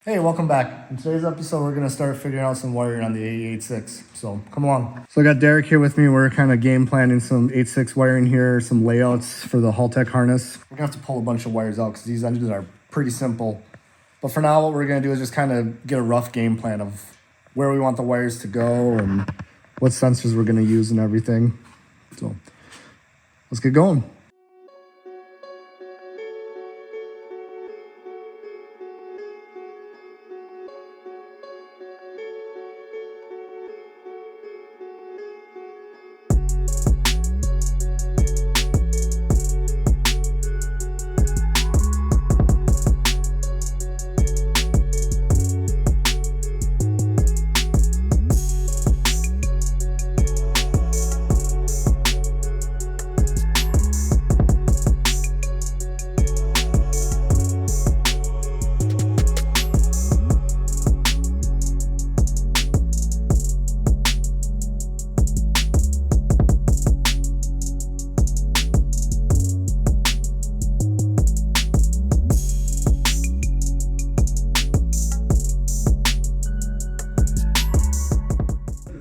Hey, welcome back. In today's episode, we're going to start figuring out some wiring on the AE86. So come along. So I got Derek here with me. We're kind of game planning some 86 wiring here, some layouts for the haltech harness. We're going to have to pull a bunch of wires out because these engines are pretty simple. But for now, what we're going to do is just kind of get a rough game plan of where we want the wires to go and what sensors we're going to use and everything. So let's get going.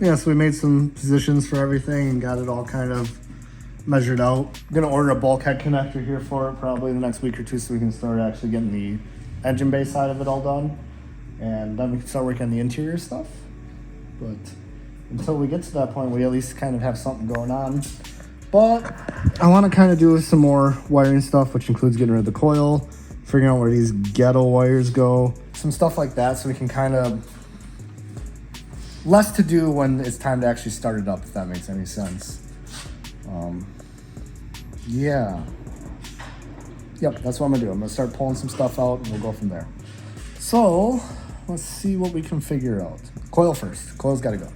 Yeah, so we made some positions for everything and got it all kind of measured out. I'm gonna order a bulkhead connector here for it probably in the next week or two so we can start actually getting the engine bay side of it all done. And then we can start working on the interior stuff. But until we get to that point, we at least kind of have something going on. But I wanna kind of do some more wiring stuff, which includes getting rid of the coil, figuring out where these ghetto wires go, some stuff like that so we can kind of less to do when it's time to actually start it up, if that makes any sense. Yeah. Yep, that's what I'm gonna do. I'm gonna start pulling some stuff out and we'll go from there. So, let's see what we can figure out. Coil first. Coil's gotta go.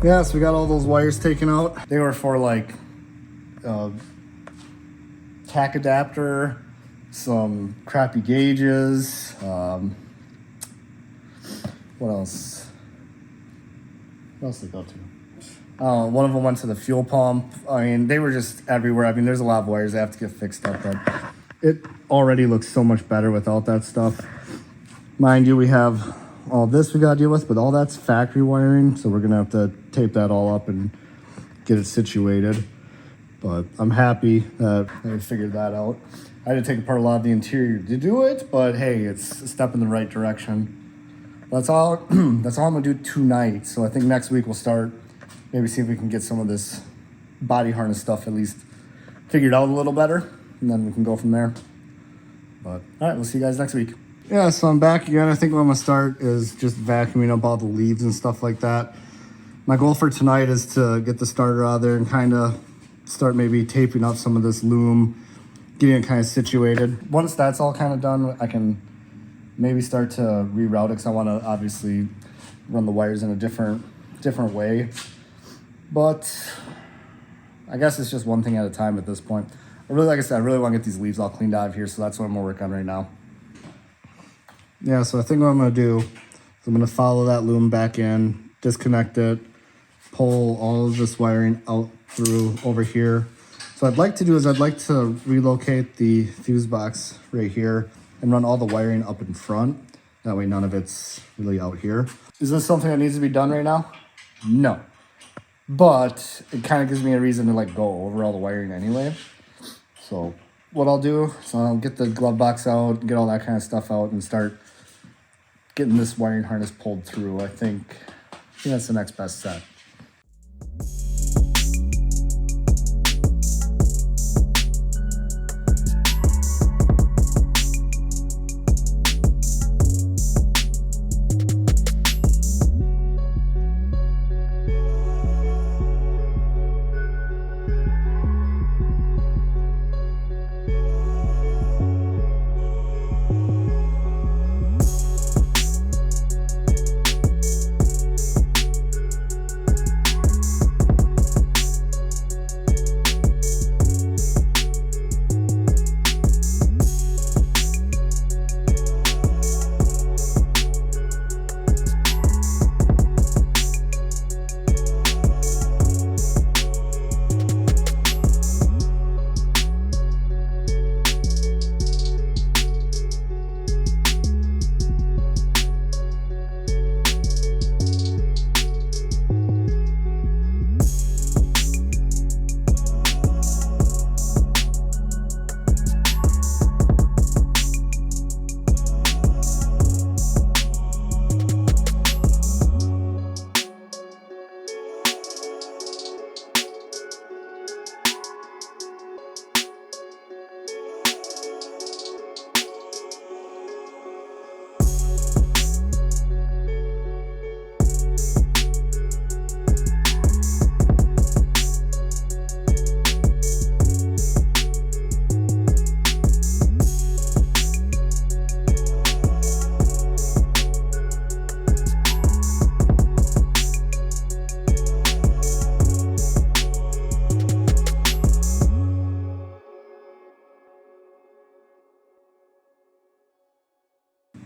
Yeah, so we got all those wires taken out. They were for like tack adapter, some crappy gauges. What else? What else did they go to? One of them went to the fuel pump. I mean, they were just everywhere. I mean, there's a lot of wires that have to get fixed up, but it already looks so much better without that stuff. Mind you, we have all this we gotta deal with, but all that's factory wiring, so we're gonna have to tape that all up and get it situated. But I'm happy that I figured that out. I had to take apart a lot of the interior to do it, but hey, it's a step in the right direction. That's all that's all I'm gonna do tonight. So I think next week we'll start, maybe see if we can get some of this body harness stuff at least figured out a little better, and then we can go from there. But all right, we'll see you guys next week. Yeah, so I'm back again. I think what I'm gonna start is just vacuuming up all the leaves and stuff like that. My goal for tonight is to get the starter out of there and kind of start maybe taping up some of this loom, getting it kind of situated. Once that's all kind of done, I can maybe start to reroute it because I want to obviously run the wires in a different way. But I guess it's just one thing at a time at this point. Like I said, I really want to get these leaves all cleaned out of here, so that's what I'm gonna work on right now. Yeah, so I think what I'm going to do is I'm going to follow that loom back in, disconnect it, pull all of this wiring out through over here. So what I'd like to do is I'd like to relocate the fuse box right here and run all the wiring up in front. That way none of it's really out here. Is this something that needs to be done right now? No. But it kind of gives me a reason to like go over all the wiring anyway. So what I'll do is I'll get the glove box out, get all that kind of stuff out, and start getting this wiring harness pulled through. I think that's the next best step.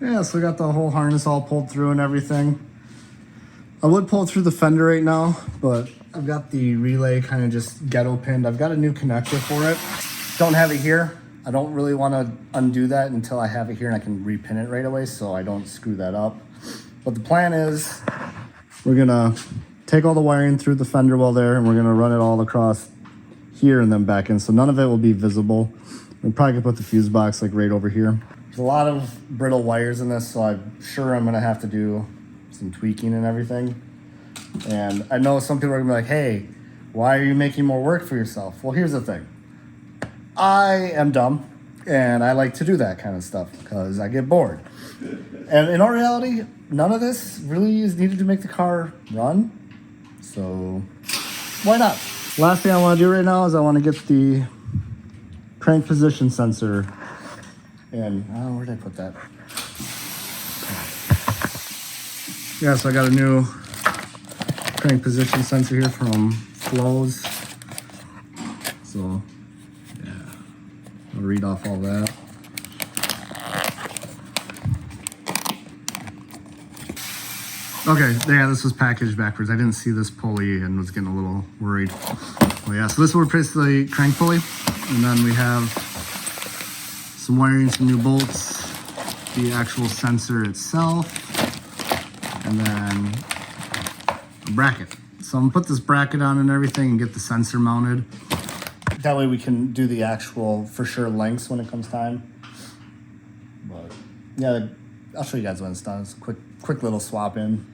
Yeah, so we got the whole harness all pulled through and everything. I would pull through the fender right now, but I've got the relay kind of just ghetto pinned. I've got a new connector for it. Don't have it here. I don't really want to undo that until I have it here and I can repin it right away so I don't screw that up. But the plan is we're gonna take all the wiring through the fender well there and we're gonna run it all across here and then back in. So none of it will be visible. We're probably gonna put the fuse box like right over here. There's a lot of brittle wires in this, so I'm sure I'm gonna have to do some tweaking and everything. And I know some people are gonna be like, hey, why are you making more work for yourself? Well, here's the thing. I am dumb and I like to do that kind of stuff because I get bored. And in all reality, none of this really is needed to make the car run. So why not? Last thing I want to do right now is I want to get the crank position sensor. And where did I put that? Yeah, so I got a new crank position sensor here from Flows. So yeah, I'll read off all that. Okay, yeah, this was packaged backwards. I didn't see this pulley and was getting a little worried. Well, yeah, so this will replace the crank pulley. And then we have some wiring, some new bolts, the actual sensor itself, and then a bracket. So I'm gonna put this bracket on and everything and get the sensor mounted. That way we can do the actual, for sure, lengths when it comes time. But yeah, I'll show you guys when it's done. It's a quick little swap in.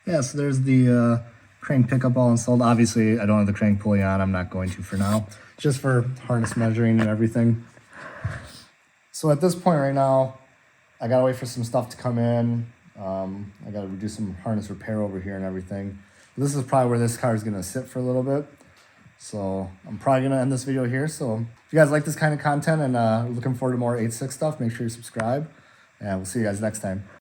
Yeah, so there's the crank pickup all installed. Obviously, I don't have the crank pulley on. I'm not going to for now. Just for harness measuring and everything. So at this point right now, I gotta wait for some stuff to come in. I gotta do some harness repair over here and everything. This is probably where this car is gonna sit for a little bit. So I'm probably gonna end this video here. So if you guys like this kind of content and looking forward to more 86 stuff, make sure you subscribe. And we'll see you guys next time.